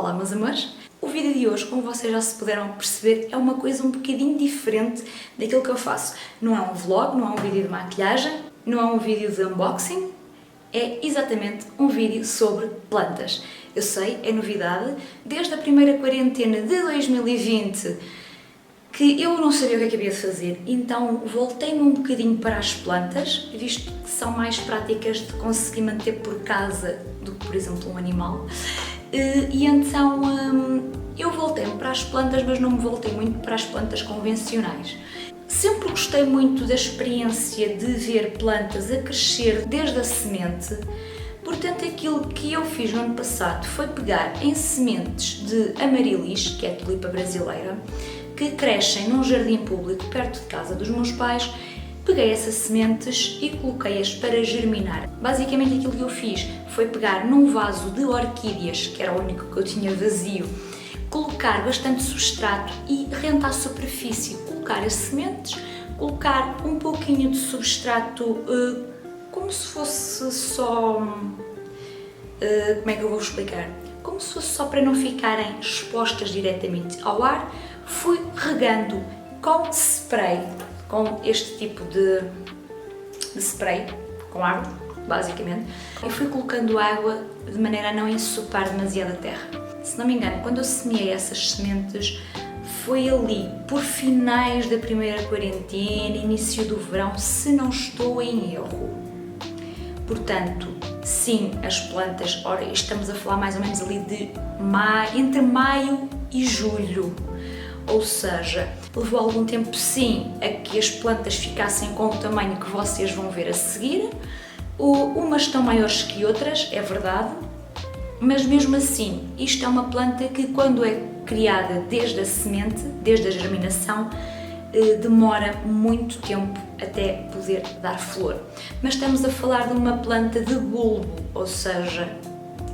Olá meus amores! O vídeo de hoje, como vocês já se puderam perceber, é uma coisa um bocadinho diferente daquilo que eu faço. Não é um vlog, não é um vídeo de maquilhagem, não é um vídeo de unboxing, é exatamente um vídeo sobre plantas. Eu sei, é novidade, desde a primeira quarentena de 2020 que eu não sabia o que é que havia de fazer, então voltei-me um bocadinho para as plantas, visto que são mais práticas de conseguir manter por casa do que, por exemplo, um animal. E então eu voltei-me para as plantas, mas não me voltei muito para as plantas convencionais. Sempre gostei muito da experiência de ver plantas a crescer desde a semente, portanto aquilo que eu fiz no ano passado foi pegar em sementes de amarilis, que é a tulipa brasileira, que crescem num jardim público perto de casa dos meus pais. Peguei essas sementes e coloquei-as para germinar. Basicamente aquilo que eu fiz foi pegar num vaso de orquídeas, que era o único que eu tinha vazio, colocar bastante substrato e rente à superfície, colocar as sementes, colocar um pouquinho de substrato como se fosse só... como é que eu vou explicar? Como se fosse só para não ficarem expostas diretamente ao ar. Fui regando com spray, com este tipo de spray, com água, basicamente, e fui colocando água de maneira a não ensopar demasiado a terra. Se não me engano, quando eu semeei essas sementes, foi ali por finais da primeira quarentena, início do verão, se não estou em erro. Portanto, sim, as plantas, ora, estamos a falar mais ou menos ali de entre maio e julho. Ou seja, levou algum tempo sim a que as plantas ficassem com o tamanho que vocês vão ver a seguir. Umas estão maiores que outras, é verdade, mas mesmo assim, isto é uma planta que quando é criada desde a semente, desde a germinação, demora muito tempo até poder dar flor. Mas estamos a falar de uma planta de bulbo, ou seja,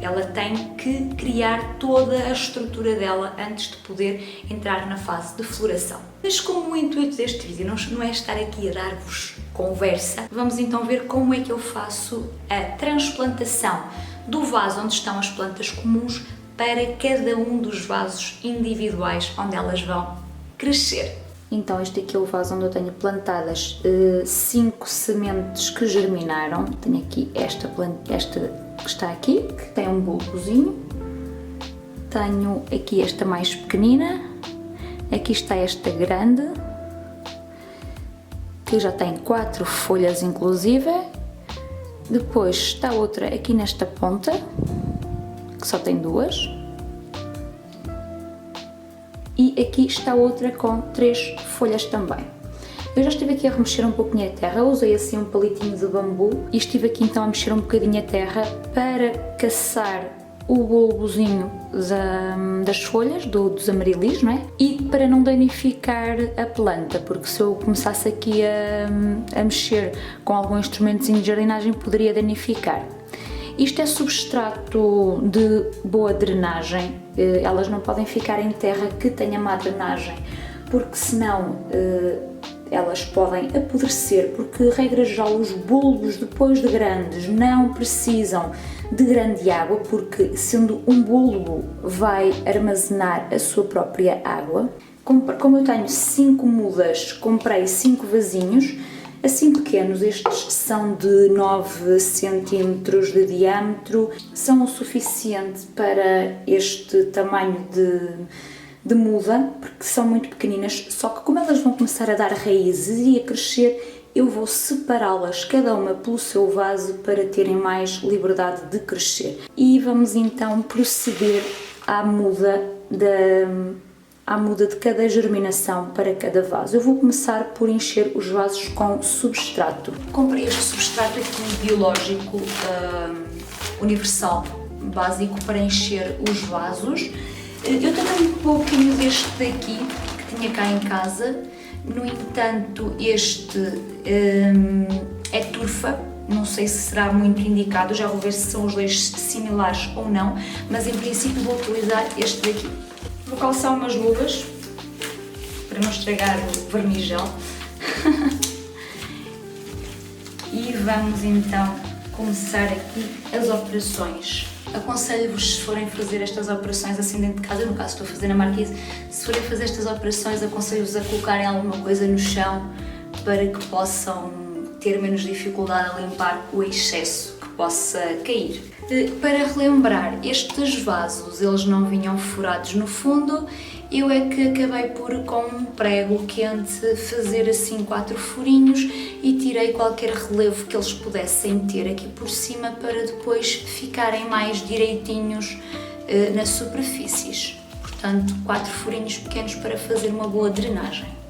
ela tem que criar toda a estrutura dela antes de poder entrar na fase de floração. Mas como o intuito deste vídeo não é estar aqui a dar-vos conversa, vamos então ver como é que eu faço a transplantação do vaso onde estão as plantas comuns para cada um dos vasos individuais onde elas vão crescer. Então este aqui é o vaso onde eu tenho plantadas 5 sementes que germinaram. Tenho aqui esta que está aqui, que tem um bulbozinho. Tenho aqui esta mais pequenina. Aqui está esta grande, que já tem 4 folhas inclusive. Depois está outra aqui nesta ponta, que só tem 2. E aqui está outra com 3 folhas também. Eu já estive aqui a remexer um pouquinho a terra, usei assim um palitinho de bambu e estive aqui então a mexer um bocadinho a terra para caçar o bulbozinho das folhas, dos amarilis, não é? E para não danificar a planta, porque se eu começasse aqui a mexer com algum instrumentozinho de jardinagem poderia danificar. Isto é substrato de boa drenagem, elas não podem ficar em terra que tenha má drenagem, porque senão elas podem apodrecer, porque regra geral os bulbos depois de grandes não precisam de grande água, porque sendo um bulbo vai armazenar a sua própria água. Como eu tenho 5 mudas, comprei 5 vasinhos, assim pequenos, estes são de 9 cm de diâmetro, são o suficiente para este tamanho de muda, porque são muito pequeninas, só que como elas vão começar a dar raízes e a crescer, eu vou separá-las cada uma pelo seu vaso para terem mais liberdade de crescer. E vamos então proceder à muda de cada germinação para cada vaso. Eu vou começar por encher os vasos com substrato. Comprei este substrato aqui biológico universal, básico, para encher os vasos. Eu tenho um pouquinho deste daqui, que tinha cá em casa, no entanto este é turfa, não sei se será muito indicado, já vou ver se são os dois similares ou não, mas em princípio vou utilizar este daqui. Vou calçar umas luvas, para não estragar o vermigel, e vamos então começar aqui as operações. Aconselho-vos, se forem fazer estas operações assim dentro de casa, no caso estou a fazer na marquise, se forem fazer estas operações, aconselho-vos a colocarem alguma coisa no chão para que possam ter menos dificuldade a limpar o excesso que possa cair. Para relembrar, estes vasos, eles não vinham furados no fundo, eu é que acabei por, com um prego quente, fazer assim 4 furinhos e tirei qualquer relevo que eles pudessem ter aqui por cima para depois ficarem mais direitinhos nas superfícies. Portanto, 4 furinhos pequenos para fazer uma boa drenagem.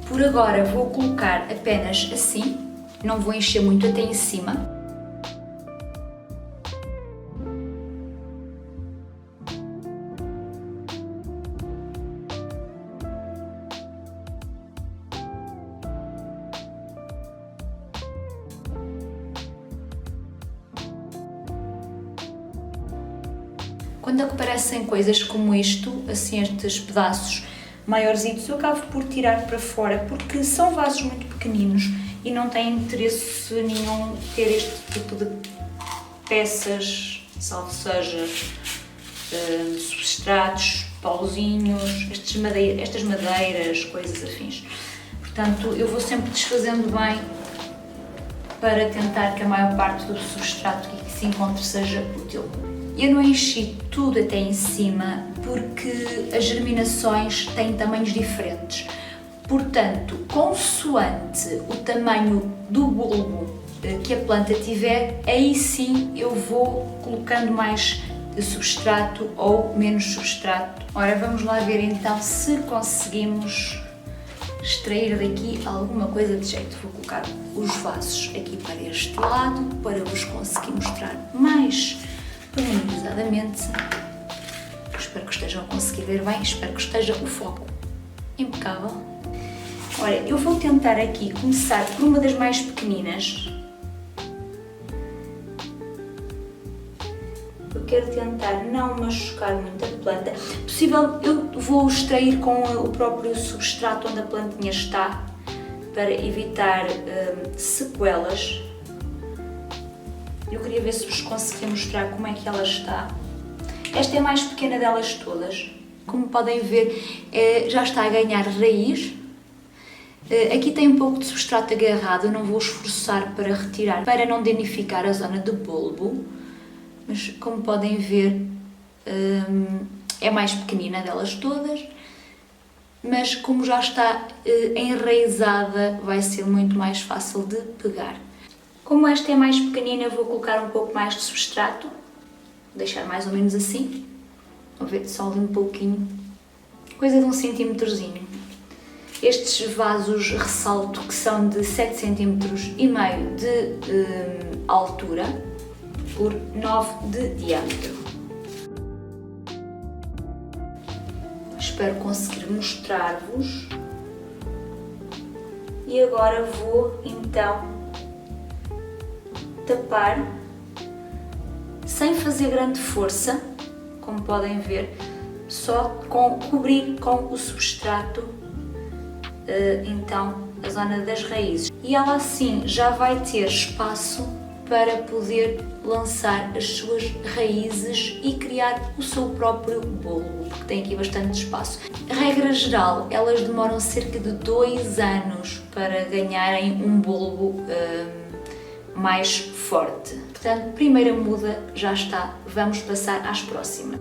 Por agora vou colocar apenas assim, não vou encher muito até em cima. Quando aparecem coisas como isto, assim estes pedaços maiorzitos, eu acabo por tirar para fora porque são vasos muito pequeninos e não tem interesse nenhum ter este tipo de peças, salvo seja substratos, pauzinhos, estas madeiras, coisas afins. Portanto, eu vou sempre desfazendo bem para tentar que a maior parte do substrato que se encontre seja útil. Eu não enchi tudo até em cima porque as germinações têm tamanhos diferentes. Portanto, consoante o tamanho do bulbo que a planta tiver, aí sim eu vou colocando mais substrato ou menos substrato. Ora, vamos lá ver então se conseguimos extrair daqui alguma coisa de jeito. Vou colocar os vasos aqui para este lado para vos conseguir mostrar mais pormenorizadamente. Espero que estejam a conseguir ver bem, espero que esteja o foco impecável. Olha, eu vou tentar aqui começar por uma das mais pequeninas. Eu quero tentar não machucar muito a planta. Possível, eu vou extrair com o próprio substrato onde a plantinha está para evitar sequelas. Eu queria ver se vos conseguia mostrar como é que ela está. Esta é a mais pequena delas todas. Como podem ver, já está a ganhar raiz. Aqui tem um pouco de substrato agarrado, eu não vou esforçar para retirar, para não danificar a zona do bulbo. Mas como podem ver, é a mais pequenina delas todas. Mas como já está enraizada, vai ser muito mais fácil de pegar. Como esta é mais pequenina, vou colocar um pouco mais de substrato. Vou deixar mais ou menos assim. Vou ver, só um pouquinho. Coisa de 1 centímetrozinho. Estes vasos ressalto que são de 7,5 cm de altura por 9 de diâmetro. Espero conseguir mostrar-vos. E agora vou então tapar sem fazer grande força, como podem ver, só cobrir com o substrato então a zona das raízes. E ela assim já vai ter espaço para poder lançar as suas raízes e criar o seu próprio bulbo, porque tem aqui bastante espaço. Regra geral, elas demoram cerca de 2 anos para ganharem um bulbo mais forte. Portanto, primeira muda já está, vamos passar às próximas.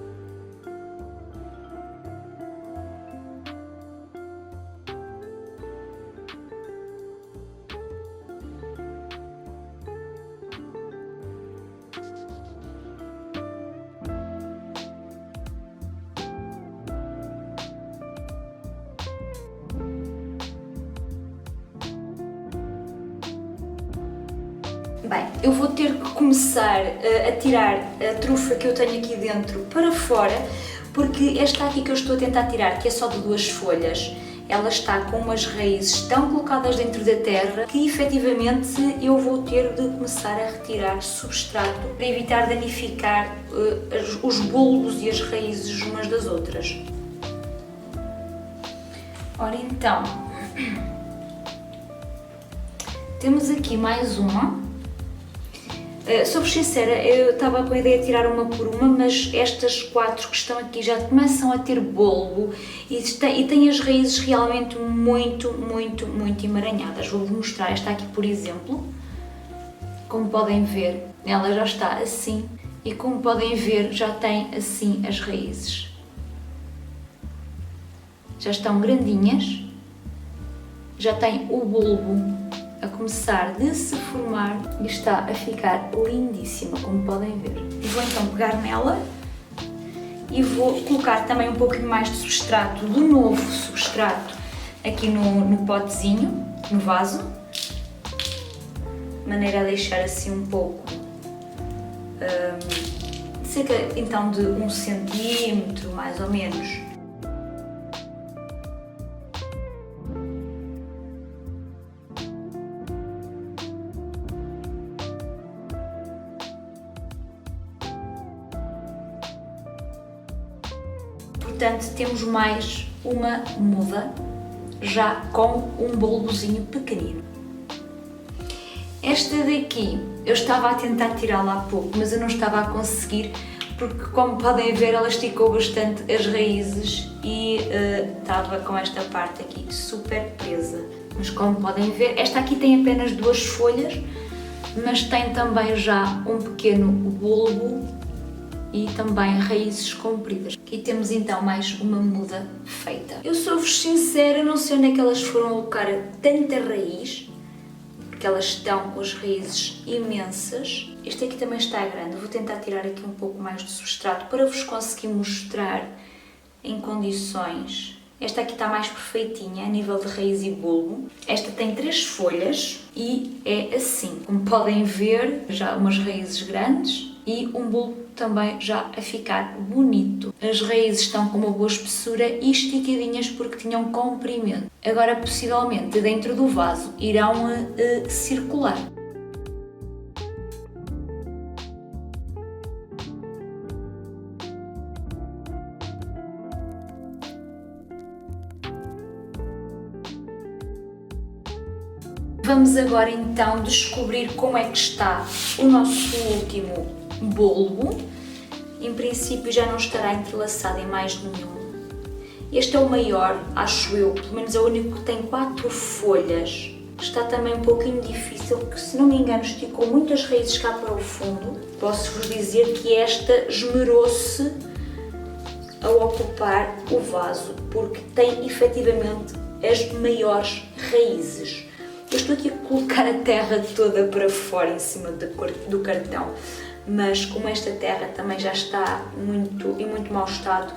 Bem, eu vou ter que começar a tirar a trufa que eu tenho aqui dentro para fora, porque esta aqui que eu estou a tentar tirar, que é só de 2 folhas, ela está com umas raízes tão colocadas dentro da terra que efetivamente eu vou ter de começar a retirar substrato para evitar danificar os bulbos e as raízes umas das outras. Ora então, temos aqui mais uma. Sou-vos sincera, eu estava com a ideia de tirar uma por uma, mas estas 4 que estão aqui já começam a ter bulbo e têm as raízes realmente muito emaranhadas. Vou-vos mostrar esta aqui, por exemplo. Como podem ver, ela já está assim e, como podem ver, já tem assim as raízes. Já estão grandinhas, já tem o bulbo a começar de se formar e está a ficar lindíssima, como podem ver. E vou então pegar nela e vou colocar também um pouquinho mais de substrato, do novo substrato, aqui no potezinho, no vaso, de maneira a deixar assim um pouco, cerca então de 1 centímetro, mais ou menos. Portanto, temos mais uma muda, já com um bulbozinho pequenino. Esta daqui, eu estava a tentar tirá-la há pouco, mas eu não estava a conseguir, porque, como podem ver, ela esticou bastante as raízes e estava com esta parte aqui super presa. Mas, como podem ver, esta aqui tem apenas 2 folhas, mas tem também já um pequeno bulbo e também raízes compridas. Aqui temos então mais uma muda feita. Eu sou-vos sincera, não sei onde é que elas foram alocar tanta raiz, porque elas estão com as raízes imensas. Este aqui também está grande, vou tentar tirar aqui um pouco mais de substrato para vos conseguir mostrar em condições. Esta aqui está mais perfeitinha a nível de raiz e bulbo. Esta tem 3 folhas e é assim, como podem ver, já umas raízes grandes e um bulbo também já a ficar bonito. As raízes estão com uma boa espessura e esticadinhas porque tinham comprimento. Agora, possivelmente, dentro do vaso irão circular. Vamos agora então descobrir como é que está o nosso último bulbo. Em princípio já não estará entrelaçado em mais nenhum. Este é o maior, acho eu, pelo menos é o único que tem 4 folhas. Está também um pouquinho difícil, porque, se não me engano, esticou muitas raízes cá para o fundo. Posso-vos dizer que esta esmerou-se a ocupar o vaso, porque tem efetivamente as maiores raízes. Eu estou aqui a colocar a terra toda para fora em cima do cartão, mas como esta terra também já está em muito mau estado,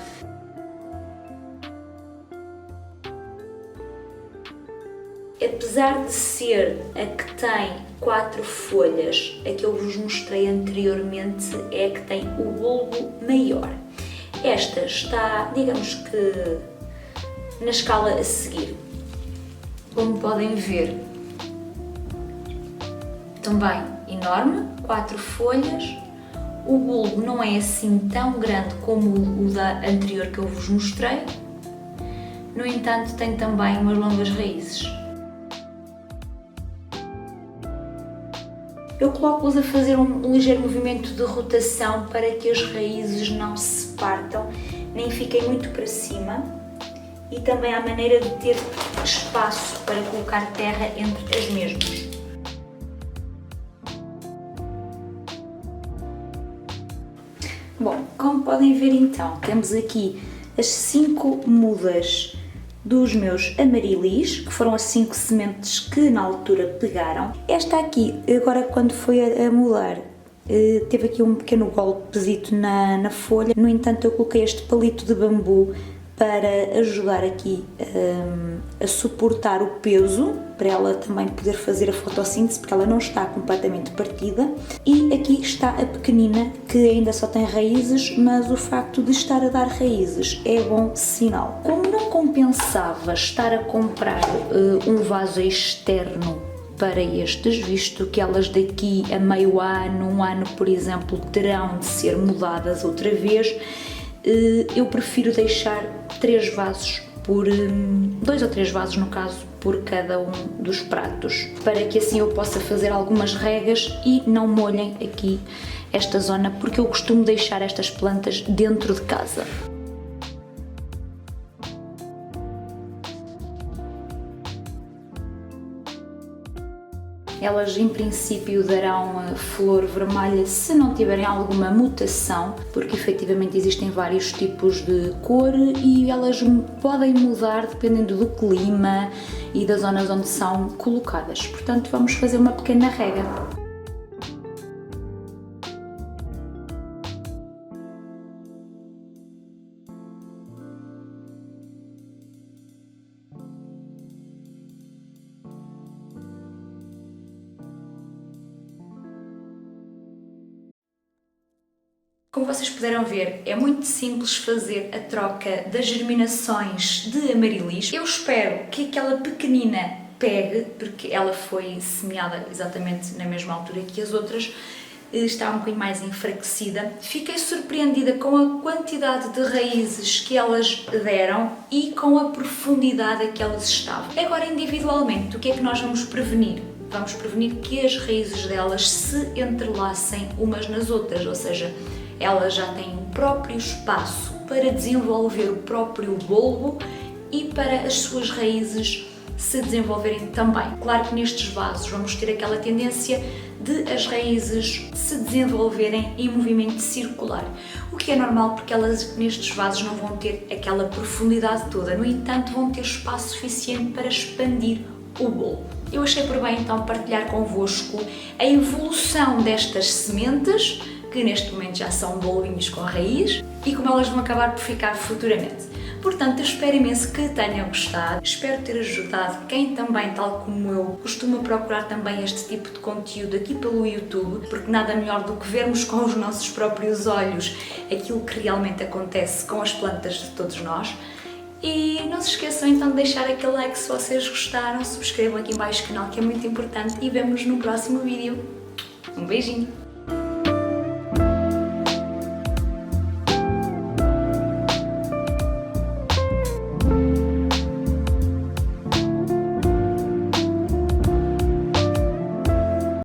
apesar de ser a que tem 4 folhas, a que eu vos mostrei anteriormente é a que tem o bulbo maior. Esta está, digamos que, na escala a seguir. Como podem ver, também enorme, 4 folhas. O bulbo não é assim tão grande como o da anterior que eu vos mostrei. No entanto, tem também umas longas raízes. Eu coloco-os a fazer um ligeiro movimento de rotação para que as raízes não se partam, nem fiquem muito para cima, e também há maneira de ter espaço para colocar terra entre as mesmas. Bom, como podem ver então, temos aqui as 5 mudas dos meus amarilis, que foram as 5 sementes que na altura pegaram. Esta aqui, agora quando foi a mudar, teve aqui um pequeno golpezito na folha. No entanto, eu coloquei este palito de bambu para ajudar aqui a suportar o peso, para ela também poder fazer a fotossíntese, porque ela não está completamente partida. E aqui está a pequenina, que ainda só tem raízes, mas o facto de estar a dar raízes é bom sinal. Como não compensava estar a comprar um vaso externo para estes, visto que elas daqui a meio ano, um ano por exemplo, terão de ser mudadas outra vez, eu prefiro deixar 3 vasos por 2 ou 3 vasos no caso, por cada um dos pratos, para que assim eu possa fazer algumas regas e não molhem aqui esta zona, porque eu costumo deixar estas plantas dentro de casa. Elas em princípio darão flor vermelha se não tiverem alguma mutação, porque efetivamente existem vários tipos de cor e elas podem mudar dependendo do clima e das zonas onde são colocadas. Portanto, vamos fazer uma pequena rega. Como vocês puderam ver, é muito simples fazer a troca das germinações de amarilis. Eu espero que aquela pequenina pegue, porque ela foi semeada exatamente na mesma altura que as outras, está um bocadinho mais enfraquecida. Fiquei surpreendida com a quantidade de raízes que elas deram e com a profundidade a que elas estavam. Agora, individualmente, o que é que nós vamos prevenir? Vamos prevenir que as raízes delas se entrelacem umas nas outras, ou seja, elas já têm o próprio espaço para desenvolver o próprio bulbo e para as suas raízes se desenvolverem também. Claro que nestes vasos vamos ter aquela tendência de as raízes se desenvolverem em movimento circular, o que é normal porque elas nestes vasos não vão ter aquela profundidade toda, no entanto vão ter espaço suficiente para expandir o bulbo. Eu achei por bem então partilhar convosco a evolução destas sementes, que neste momento já são bulbinhos com raiz, e como elas vão acabar por ficar futuramente. Portanto, eu espero imenso que tenham gostado, espero ter ajudado quem também, tal como eu, costuma procurar também este tipo de conteúdo aqui pelo YouTube, porque nada melhor do que vermos com os nossos próprios olhos aquilo que realmente acontece com as plantas de todos nós. E não se esqueçam então de deixar aquele like se vocês gostaram, subscrevam aqui em baixo o canal que é muito importante e vemo-nos no próximo vídeo. Um beijinho!